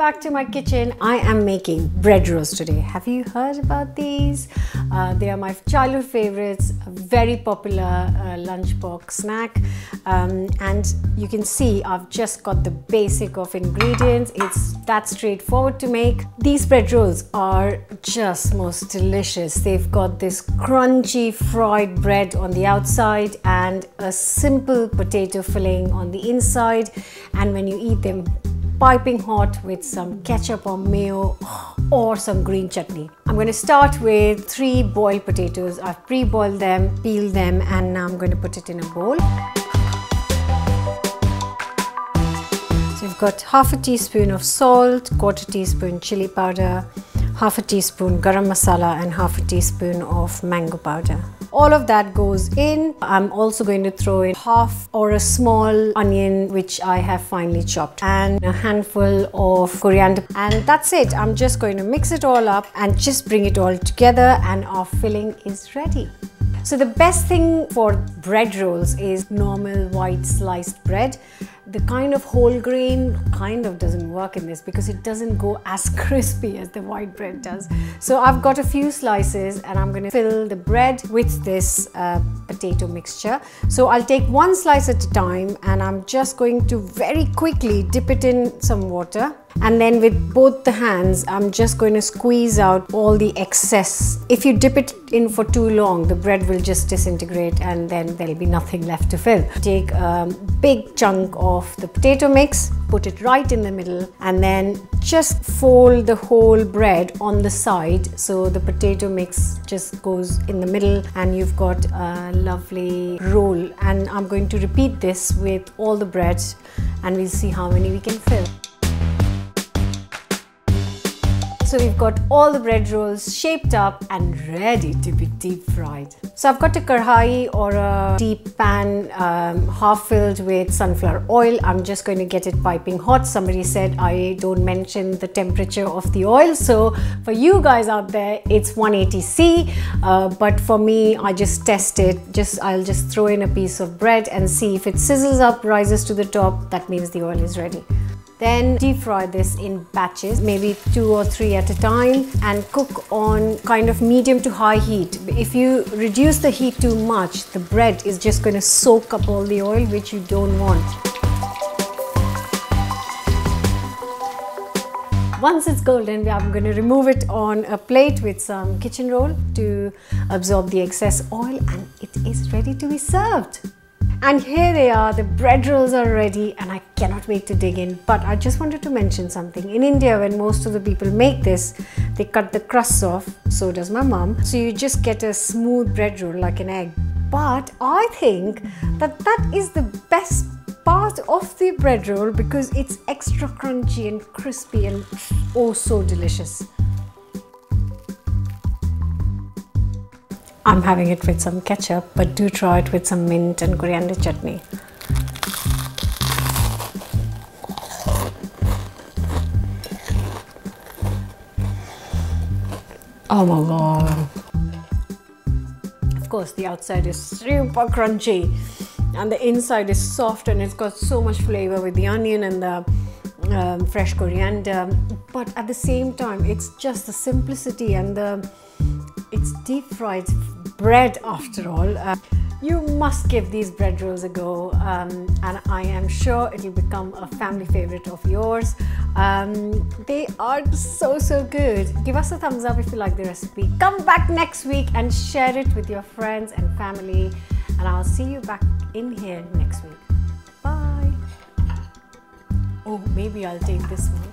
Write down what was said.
back to my kitchen. I am making bread rolls today. Have you heard about these? They are my childhood favorites, a very popular lunchbox snack. And you can see I've just got the basic of ingredients. It's that straightforward to make. These bread rolls are just most delicious. They've got this crunchy fried bread on the outside and a simple potato filling on the inside. And when you eat them, piping hot with some ketchup or mayo or some green chutney. I'm going to start with 3 boiled potatoes. I've pre-boiled them, peeled them, and now I'm going to put it in a bowl. So you've got half a teaspoon of salt, quarter teaspoon chili powder, half a teaspoon garam masala, and half a teaspoon of mango powder. All of that goes in. I'm also going to throw in half or a small onion which I have finely chopped and a handful of coriander, and that's it. I'm just going to mix it all up and just bring it all together, and our filling is ready. So the best thing for bread rolls is normal white sliced bread. The kind of whole grain kind of doesn't work in this because it doesn't go as crispy as the white bread does. So I've got a few slices and I'm going to fill the bread with this potato mixture. So I'll take one slice at a time, and I'm just going to very quickly dip it in some water. And then with both the hands, I'm just going to squeeze out all the excess. If you dip it in for too long, the bread will just disintegrate and then there'll be nothing left to fill. Take a big chunk of the potato mix, put it right in the middle, and then just fold the whole bread on the side so the potato mix just goes in the middle and you've got a lovely roll. And I'm going to repeat this with all the breads and we'll see how many we can fill. So we've got all the bread rolls shaped up and ready to be deep fried. So I've got a karhai or a deep pan half filled with sunflower oil. I'm just going to get it piping hot. Somebody said I don't mention the temperature of the oil. So for you guys out there, it's 180°C. But for me, I just test it. I'll just throw in a piece of bread and see if it sizzles up, rises to the top. That means the oil is ready. Then deep fry this in batches, maybe 2 or 3 at a time, and cook on kind of medium to high heat. If you reduce the heat too much, the bread is just going to soak up all the oil, which you don't want. Once it's golden, I'm going to remove it on a plate with some kitchen roll to absorb the excess oil, and it is ready to be served. And here they are, the bread rolls are ready, and I cannot wait to dig in. But I just wanted to mention something. In India, when most of the people make this, they cut the crusts off, so does my mom. So you just get a smooth bread roll like an egg. But I think that is the best part of the bread roll because it's extra crunchy and crispy and oh so delicious. I'm having it with some ketchup, but do try it with some mint and coriander chutney. Oh my god. Of course, the outside is super crunchy and the inside is soft, and it's got so much flavor with the onion and the fresh coriander. But at the same time, it's just the simplicity and it's deep fried bread after all. You must give these bread rolls a go, and I am sure it will become a family favorite of yours. They are so good. Give us a thumbs up if you like the recipe. Come back next week and share it with your friends and family, and I'll see you back in here next week. Bye. Oh, maybe I'll take this one.